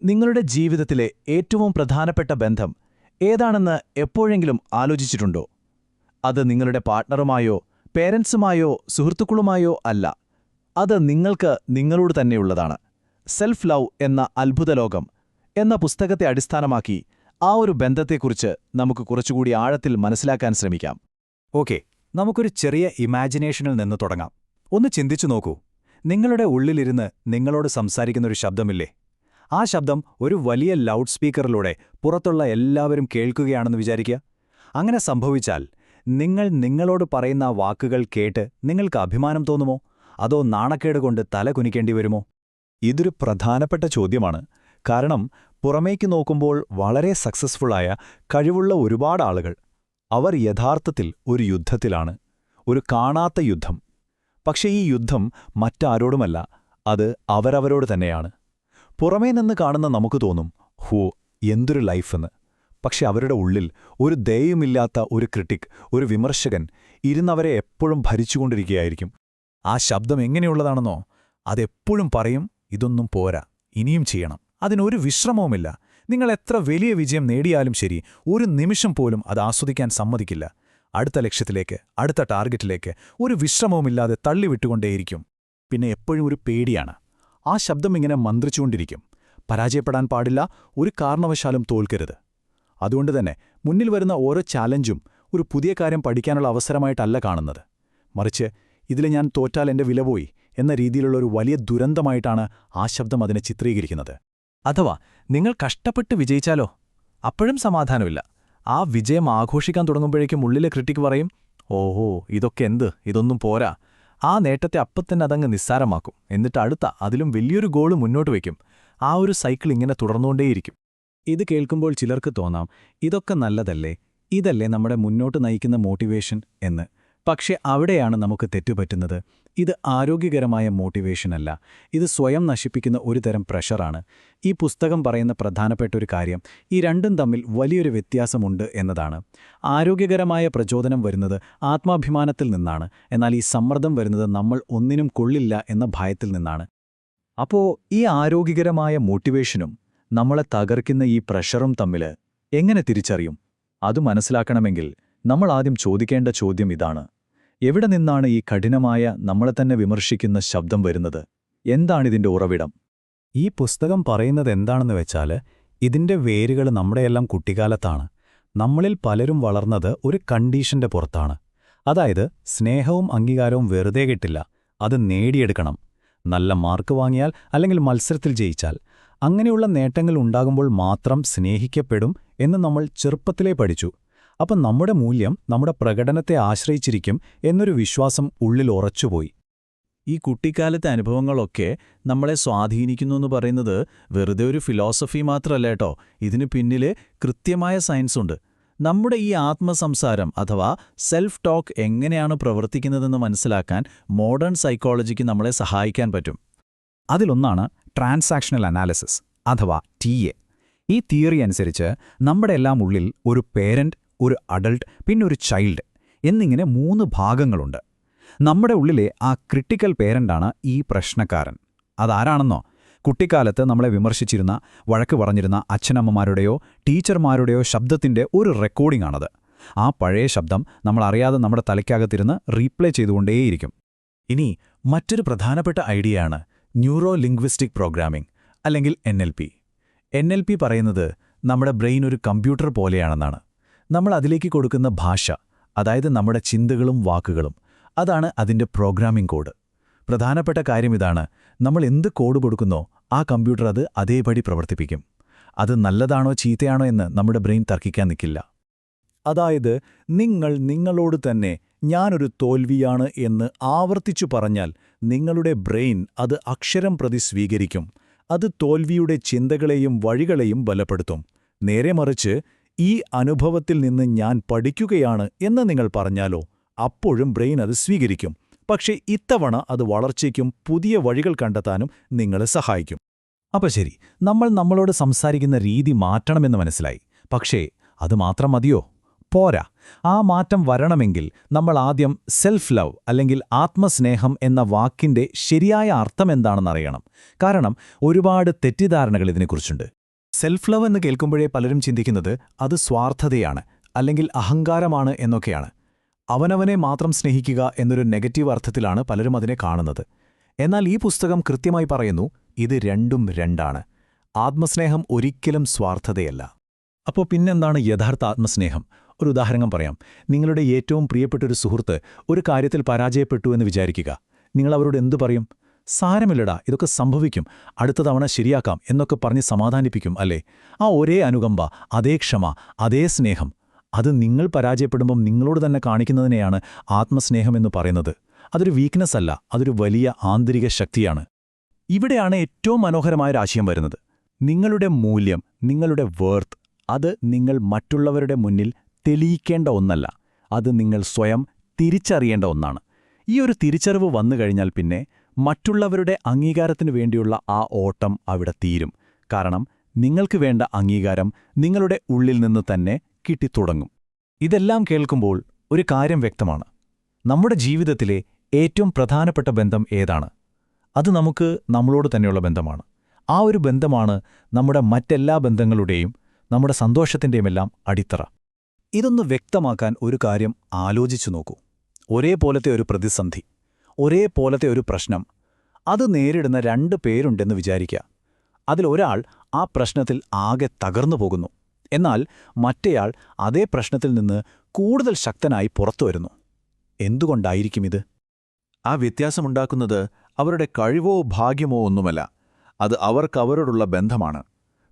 നിങ്ങളുടെ ജീവിതത്തിലെ ഏറ്റവും പ്രധാനപ്പെട്ട ബന്ധം ഏതാണെന്ന് എപ്പോഴെങ്കിലും ആലോചിച്ചിട്ടുണ്ടോ? അത് നിങ്ങളുടെ പാർട്ട്ണറുമായോ പേരൻസുമായോ സുഹൃത്തുക്കളുമായോ അല്ല. അത് നിങ്ങൾക്ക് നിങ്ങളോട് തന്നെയുള്ളതാണ്. സെൽഫ് ലവ് എന്ന അത്ഭുതലോകം എന്ന പുസ്തകത്തെ അടിസ്ഥാനമാക്കി ആ ഒരു ബന്ധത്തെക്കുറിച്ച് നമുക്ക് കുറച്ചുകൂടി ആഴത്തിൽ മനസ്സിലാക്കാൻ ശ്രമിക്കാം. ഓക്കെ, നമുക്കൊരു ചെറിയ ഇമാജിനേഷനിൽ നിന്ന് തുടങ്ങാം. ഒന്ന് ചിന്തിച്ചു നോക്കൂ. നിങ്ങളുടെ ഉള്ളിലിരുന്ന് നിങ്ങളോട് സംസാരിക്കുന്നൊരു ശബ്ദമില്ലേ? ആ ശബ്ദം ഒരു വലിയ ലൗഡ് സ്പീക്കറിലൂടെ പുറത്തുള്ള എല്ലാവരും കേൾക്കുകയാണെന്ന് വിചാരിക്കുക. അങ്ങനെ സംഭവിച്ചാൽ നിങ്ങൾ നിങ്ങളോട് പറയുന്ന വാക്കുകൾ കേട്ട് നിങ്ങൾക്ക് അഭിമാനം തോന്നുമോ? അതോ നാണക്കേട് കൊണ്ട് തല കുനിക്കേണ്ടി വരുമോ? ഇതൊരു പ്രധാനപ്പെട്ട ചോദ്യമാണ്. കാരണം പുറമേക്ക് നോക്കുമ്പോൾ വളരെ സക്സസ്ഫുള്ളായ കഴിവുള്ള ഒരുപാട് ആളുകൾ, അവർ യഥാർത്ഥത്തിൽ ഒരു യുദ്ധത്തിലാണ്. ഒരു കാണാത്ത യുദ്ധം. പക്ഷേ ഈ യുദ്ധം മറ്റാരോടുമല്ല, അത് അവരവരോട് തന്നെയാണ്. പുറമേ നിന്ന് കാണുന്ന നമുക്ക് തോന്നും, ഹോ, എന്തൊരു ലൈഫെന്ന്. പക്ഷെ അവരുടെ ഉള്ളിൽ ഒരു ദയയുമില്ലാത്ത ഒരു ക്രിട്ടിക്, ഒരു വിമർശകൻ ഇരുന്നവരെ എപ്പോഴും ഭരിച്ചുകൊണ്ടിരിക്കുകയായിരിക്കും. ആ ശബ്ദം എങ്ങനെയുള്ളതാണെന്നോ? അതെപ്പോഴും പറയും, ഇതൊന്നും പോരാ, ഇനിയും ചെയ്യണം. അതിനൊരു വിശ്രമവുമില്ല. നിങ്ങൾ എത്ര വലിയ വിജയം നേടിയാലും ശരി, ഒരു നിമിഷം പോലും അത് ആസ്വദിക്കാൻ സമ്മതിക്കില്ല. അടുത്ത ലക്ഷ്യത്തിലേക്ക്, അടുത്ത ടാർഗറ്റിലേക്ക് ഒരു വിശ്രമവുമില്ലാതെ തള്ളിവിട്ടുകൊണ്ടേയിരിക്കും. പിന്നെ എപ്പോഴും ഒരു പേടിയാണ്. ആ ശബ്ദം ഇങ്ങനെ മന്ത്രിച്ചുകൊണ്ടിരിക്കും. പരാജയപ്പെടാൻ പാടില്ല, ഒരു കാരണവശാലും തോൽക്കരുത്. അതുകൊണ്ടുതന്നെ മുന്നിൽ വരുന്ന ഓരോ ചാലഞ്ചും ഒരു പുതിയ കാര്യം പഠിക്കാനുള്ള അവസരമായിട്ടല്ല കാണുന്നത്. മറിച്ച് ഇതിൽ ഞാൻ തോറ്റാൽ എന്റെ വില പോയി എന്ന രീതിയിലുള്ള ഒരു വലിയ ദുരന്തമായിട്ടാണ് ആ ശബ്ദം അതിനെ ചിത്രീകരിക്കുന്നത്. അഥവാ നിങ്ങൾ കഷ്ടപ്പെട്ട് വിജയിച്ചാലോ? അപ്പോഴും സമാധാനമില്ല. ആ വിജയം ആഘോഷിക്കാൻ തുടങ്ങുമ്പോഴേക്കും ഉള്ളിലെ ക്രിട്ടിക് പറയും, ഓഹോ, ഇതൊക്കെ എന്ത്, ഇതൊന്നും പോരാ. ആ നേട്ടത്തെ അപ്പത്തന്നെ അതങ്ങ് നിസ്സാരമാക്കും. എന്നിട്ട് അടുത്ത അതിലും വലിയൊരു ഗോള് മുന്നോട്ട് വയ്ക്കും. ആ ഒരു സൈക്കിൾ ഇങ്ങനെ തുടർന്നുകൊണ്ടേയിരിക്കും. ഇത് കേൾക്കുമ്പോൾ ചിലർക്ക് തോന്നാം, ഇതൊക്കെ നല്ലതല്ലേ, ഇതല്ലേ നമ്മുടെ മുന്നോട്ട് നയിക്കുന്ന മോട്ടിവേഷൻ എന്ന്. പക്ഷെ അവിടെയാണ് നമുക്ക് തെറ്റുപറ്റുന്നത്. ഇത് ആരോഗ്യകരമായ മോട്ടിവേഷനല്ല, ഇത് സ്വയം നശിപ്പിക്കുന്ന ഒരു തരം പ്രഷറാണ്. ഈ പുസ്തകം പറയുന്ന പ്രധാനപ്പെട്ട ഒരു കാര്യം, ഈ രണ്ടും തമ്മിൽ വലിയൊരു വ്യത്യാസമുണ്ട് എന്നതാണ്. ആരോഗ്യകരമായ പ്രചോദനം വരുന്നത് ആത്മാഭിമാനത്തിൽ നിന്നാണ്. എന്നാൽ ഈ സമ്മർദ്ദം വരുന്നത് നമ്മൾ ഒന്നിനും കൊള്ളില്ല എന്ന ഭയത്തിൽ നിന്നാണ്. അപ്പോ ഈ ആരോഗ്യകരമായ മോട്ടിവേഷനും നമ്മളെ തകർക്കുന്ന ഈ പ്രഷറും തമ്മിൽ എങ്ങനെ തിരിച്ചറിയും? അത് മനസ്സിലാക്കണമെങ്കിൽ നമ്മൾ ആദ്യം ചോദിക്കേണ്ട ചോദ്യം ഇതാണ്: എവിടെ നിന്നാണ് ഈ കഠിനമായ നമ്മളെ തന്നെ വിമർശിക്കുന്ന ശബ്ദം വരുന്നത്? എന്താണിതിന്റെ ഉറവിടം? ഈ പുസ്തകം പറയുന്നത് എന്താണെന്ന് വെച്ചാൽ, ഇതിന്റെ വേരുകൾ നമ്മുടെയെല്ലാം കുട്ടിക്കാലത്താണ്. നമ്മളിൽ പലരും വളർന്നത് ഒരു കണ്ടീഷന്റെ പുറത്താണ്. അതായത്, സ്നേഹവും അംഗീകാരവും വെറുതെ കിട്ടില്ല, അത് നേടിയെടുക്കണം. നല്ല മാർക്ക് വാങ്ങിയാൽ അല്ലെങ്കിൽ മത്സരത്തിൽ ജയിച്ചാൽ, അങ്ങനെയുള്ള നേട്ടങ്ങൾ ഉണ്ടാകുമ്പോൾ മാത്രം സ്നേഹിക്കപ്പെടും എന്ന് നമ്മൾ ചെറുപ്പത്തിലേ പഠിച്ചു. അപ്പം നമ്മുടെ മൂല്യം നമ്മുടെ പ്രകടനത്തെ ആശ്രയിച്ചിരിക്കും എന്നൊരു വിശ്വാസം ഉള്ളിൽ ഉറച്ചുപോയി. ഈ കുട്ടിക്കാലത്തെ അനുഭവങ്ങളൊക്കെ നമ്മളെ സ്വാധീനിക്കുന്നു എന്ന് പറയുന്നത് വെറുതെ ഒരു ഫിലോസഫി മാത്രമല്ല കേട്ടോ. ഇതിന് പിന്നിൽ കൃത്യമായ സയൻസുണ്ട്. നമ്മുടെ ഈ ആത്മസംസാരം അഥവാ സെൽഫ് ടോക്ക് എങ്ങനെയാണ് പ്രവർത്തിക്കുന്നതെന്ന് മനസ്സിലാക്കാൻ മോഡേൺ സൈക്കോളജിക്ക് നമ്മളെ സഹായിക്കാൻ പറ്റും. അതിലൊന്നാണ് ട്രാൻസാക്ഷണൽ അനാലിസിസ് അഥവാ TA. ഈ തിയറി അനുസരിച്ച് നമ്മുടെ എല്ലാം ഉള്ളിൽ ഒരു പേരന്റ്, ഒരു അഡൾട്ട്, പിന്നെ ഒരു ചൈൽഡ് എന്നിങ്ങനെ 3 ഭാഗങ്ങളുണ്ട്. നമ്മുടെ ഉള്ളിലെ ആ ക്രിട്ടിക്കൽ പേരന്റാണ് ഈ പ്രശ്നക്കാരൻ. അതാരാണെന്നോ? കുട്ടിക്കാലത്ത് നമ്മളെ വിമർശിച്ചിരുന്ന, വഴക്ക് പറഞ്ഞിരുന്ന അച്ഛനമ്മമാരുടെയോ ടീച്ചർമാരുടെയോ ശബ്ദത്തിന്റെ ഒരു റെക്കോർഡിംഗ് ആണത്. ആ പഴയ ശബ്ദം നമ്മളറിയാതെ നമ്മുടെ തലയ്ക്കകത്തിരുന്ന് റീപ്ലേ ചെയ്തുകൊണ്ടേയിരിക്കും. ഇനി മറ്റൊരു പ്രധാനപ്പെട്ട ഐഡിയയാണ് ന്യൂറോ ലിംഗ്വിസ്റ്റിക് പ്രോഗ്രാമിംഗ് അല്ലെങ്കിൽ NLP. NLP പറയുന്നത് നമ്മുടെ ബ്രെയിൻ ഒരു കമ്പ്യൂട്ടർ പോലെയാണെന്നാണ്. നമ്മൾ അതിലേക്ക് കൊടുക്കുന്ന ഭാഷ, അതായത് നമ്മുടെ ചിന്തകളും വാക്കുകളും, അതാണ് അതിൻ്റെ പ്രോഗ്രാമിംഗ് കോഡ്. പ്രധാനപ്പെട്ട കാര്യം ഇതാണ്: നമ്മൾ എന്ത് കോഡ് കൊടുക്കുന്നോ ആ കമ്പ്യൂട്ടർ അത് അതേപടി പ്രവർത്തിപ്പിക്കും. അത് നല്ലതാണോ ചീത്തയാണോ എന്ന് നമ്മുടെ ബ്രെയിൻ തർക്കിക്കാൻ നിൽക്കില്ല. അതായത്, നിങ്ങൾ നിങ്ങളോട് തന്നെ ഞാനൊരു തോൽവിയാണ് എന്ന് ആവർത്തിച്ചു പറഞ്ഞാൽ നിങ്ങളുടെ ബ്രെയിൻ അത് അക്ഷരം പ്രതി സ്വീകരിക്കും. അത് തോൽവിയുടെ ചിന്തകളെയും വഴികളെയും ബലപ്പെടുത്തും. നേരെ മറിച്ച്, ഈ അനുഭവത്തിൽ നിന്ന് ഞാൻ പഠിക്കുകയാണ് എന്ന് നിങ്ങൾ പറഞ്ഞാലോ, അപ്പോഴും ബ്രെയിൻ അത് സ്വീകരിക്കും. പക്ഷേ ഇത്തവണ അത് വളർച്ചയ്ക്കും പുതിയ വഴികൾ കണ്ടെത്താനും നിങ്ങളെ സഹായിക്കും. അപ്പോൾ ശരി, നമ്മൾ നമ്മളോട് സംസാരിക്കുന്ന രീതി മാറ്റണമെന്ന് മനസ്സിലായി. പക്ഷേ അത് മാത്രം മതിയോ? പോരാ. ആ മാറ്റം വരണമെങ്കിൽ നമ്മൾ ആദ്യം സെൽഫ് ലവ് അല്ലെങ്കിൽ ആത്മസ്നേഹം എന്ന വാക്കിന്റെ ശരിയായ അർത്ഥം എന്താണെന്നറിയണം. കാരണം ഒരുപാട് തെറ്റിദ്ധാരണകൾ ഇതിനെക്കുറിച്ചുണ്ട്. സെൽഫ് ലവ് എന്ന് കേൾക്കുമ്പോഴേ പലരും ചിന്തിക്കുന്നത് അത് സ്വാർത്ഥതയാണ് അല്ലെങ്കിൽ അഹങ്കാരമാണ് എന്നൊക്കെയാണ്. അവനവനെ മാത്രം സ്നേഹിക്കുക എന്നൊരു നെഗറ്റീവ് അർത്ഥത്തിലാണ് പലരും അതിനെ കാണുന്നത്. എന്നാൽ ഈ പുസ്തകം കൃത്യമായി പറയുന്നു, ഇത് രണ്ടും രണ്ടാണ്. ആത്മസ്നേഹം ഒരിക്കലും സ്വാർത്ഥതയല്ല. അപ്പോൾ പിന്നെന്താണ് യഥാർത്ഥ ആത്മസ്നേഹം? ഒരു ഉദാഹരണം പറയാം. നിങ്ങളുടെ ഏറ്റവും പ്രിയപ്പെട്ടൊരു സുഹൃത്ത് ഒരു കാര്യത്തിൽ പരാജയപ്പെട്ടു എന്ന് വിചാരിക്കുക. നിങ്ങൾ അവരോട് എന്തു പറയും? സാരമില്ലടാ, ഇതൊക്കെ സംഭവിക്കും, അടുത്ത തവണ ശരിയാക്കാം എന്നൊക്കെ പറഞ്ഞ് സമാധാനിപ്പിക്കും, അല്ലേ? ആ ഒരേ അനുകമ്പ, അതേ ക്ഷമ, അതേ സ്നേഹം, അത് നിങ്ങൾ പരാജയപ്പെടുമ്പം നിങ്ങളോട് തന്നെ കാണിക്കുന്നതിനെയാണ് ആത്മസ്നേഹമെന്ന് പറയുന്നത്. അതൊരു വീക്ക്നെസ് അല്ല, അതൊരു വലിയ ആന്തരിക ശക്തിയാണ്. ഇവിടെയാണ് ഏറ്റവും മനോഹരമായൊരാശയം വരുന്നത്. നിങ്ങളുടെ മൂല്യം, നിങ്ങളുടെ വേർത്ത്, അത് നിങ്ങൾ മറ്റുള്ളവരുടെ മുന്നിൽ തെളിയിക്കേണ്ട ഒന്നല്ല, അത് നിങ്ങൾ സ്വയം തിരിച്ചറിയേണ്ട ഒന്നാണ്. ഈ ഒരു തിരിച്ചറിവ് വന്നു കഴിഞ്ഞാൽ പിന്നെ മറ്റുള്ളവരുടെ അംഗീകാരത്തിനു വേണ്ടിയുള്ള ആ ഓട്ടം അവിടെ തീരും. കാരണം നിങ്ങൾക്ക് വേണ്ട അംഗീകാരം നിങ്ങളുടെ ഉള്ളിൽ നിന്ന് തന്നെ കിട്ടിത്തുടങ്ങും. ഇതെല്ലാം കേൾക്കുമ്പോൾ ഒരു കാര്യം വ്യക്തമാണ്. നമ്മുടെ ജീവിതത്തിലെ ഏറ്റവും പ്രധാനപ്പെട്ട ബന്ധം ഏതാണ്? അത് നമുക്ക് നമ്മളോട് തന്നെയുള്ള ബന്ധമാണ്. ആ ഒരു ബന്ധമാണ് നമ്മുടെ മറ്റെല്ലാ ബന്ധങ്ങളുടെയും നമ്മുടെ സന്തോഷത്തിൻ്റെയുമെല്ലാം അടിത്തറ. ഇതൊന്ന് വ്യക്തമാക്കാൻ ഒരു കാര്യം ആലോചിച്ചു നോക്കൂ. ഒരേപോലത്തെ ഒരു പ്രതിസന്ധി, ഒരേപോലത്തെ ഒരു പ്രശ്നം, അത് നേരിടുന്ന 2 പേരുണ്ടെന്ന് വിചാരിക്കുക. അതിലൊരാൾ ആ പ്രശ്നത്തിൽ ആകെ തകർന്നു പോകുന്നു. എന്നാൽ മറ്റേയാൾ അതേ പ്രശ്നത്തിൽ നിന്ന് കൂടുതൽ ശക്തനായി പുറത്തുവരുന്നു. എന്തുകൊണ്ടായിരിക്കും ഇത്? ആ വ്യത്യാസമുണ്ടാക്കുന്നത് അവരുടെ കഴിവോ ഭാഗ്യമോ ഒന്നുമല്ല. അത് അവർക്കവരോടുള്ള ബന്ധമാണ്.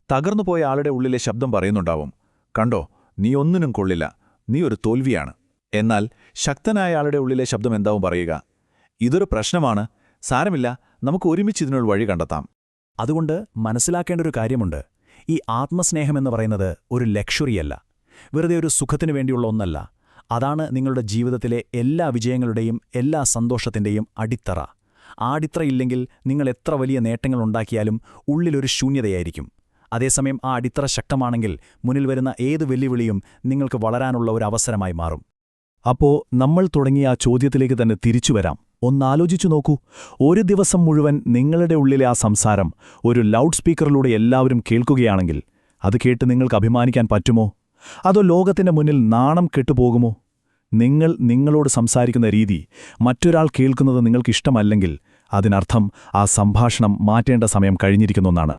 തകർന്നുപോയ ആളുടെ ഉള്ളിലെ ശബ്ദം പറയുന്നുണ്ടാവും, കണ്ടോ, നീ ഒന്നിനും കൊള്ളില്ല, നീ ഒരു തോൽവിയാണ്. എന്നാൽ ശക്തനായ ആളുടെ ഉള്ളിലെ ശബ്ദം എന്താവും പറയുക? ഇതൊരു പ്രശ്നമാണ്, സാരമില്ല, നമുക്ക് ഒരുമിച്ച് ഇതിനൊരു വഴി കണ്ടെത്താം. അതുകൊണ്ട് മനസ്സിലാക്കേണ്ട ഒരു കാര്യമുണ്ട്. ഈ ആത്മസ്നേഹമെന്ന് പറയുന്നത് ഒരു ലക്ഷറിയല്ല, വെറുതെ ഒരു സുഖത്തിനു വേണ്ടിയുള്ള ഒന്നല്ല. അതാണ് നിങ്ങളുടെ ജീവിതത്തിലെ എല്ലാ വിജയങ്ങളുടെയും എല്ലാ സന്തോഷത്തിൻ്റെയും അടിത്തറ. ആ അടിത്തറയില്ലെങ്കിൽ നിങ്ങൾ എത്ര വലിയ നേട്ടങ്ങളുണ്ടാക്കിയാലും ഉള്ളിലൊരു ശൂന്യതയായിരിക്കും. അതേസമയം ആ അടിത്തറ ശക്തമാണെങ്കിൽ മുന്നിൽ വരുന്ന ഏത് വെല്ലുവിളിയും നിങ്ങൾക്ക് വളരാനുള്ള ഒരു അവസരമായി മാറും. അപ്പോൾ നമ്മൾ തുടങ്ങിയ ആ ചോദ്യത്തിലേക്ക് തന്നെ തിരിച്ചുവരാം. ഒന്നാലോചിച്ചു നോക്കൂ. ഒരു ദിവസം മുഴുവൻ നിങ്ങളുടെ ഉള്ളിലെ ആ സംസാരം ഒരു ലൗഡ് സ്പീക്കറിലൂടെ എല്ലാവരും കേൾക്കുകയാണെങ്കിൽ അത് കേട്ട് നിങ്ങൾക്ക് അഭിമാനിക്കാൻ പറ്റുമോ? അതോ ലോകത്തിന്റെ മുന്നിൽ നാണം കെട്ടുപോകുമോ? നിങ്ങൾ നിങ്ങളോട് സംസാരിക്കുന്ന രീതി മറ്റൊരാൾ കേൾക്കുന്നത് നിങ്ങൾക്കിഷ്ടമല്ലെങ്കിൽ അതിനർത്ഥം ആ സംഭാഷണം മാറ്റേണ്ട സമയം കഴിഞ്ഞിരിക്കുന്നെന്നാണ്.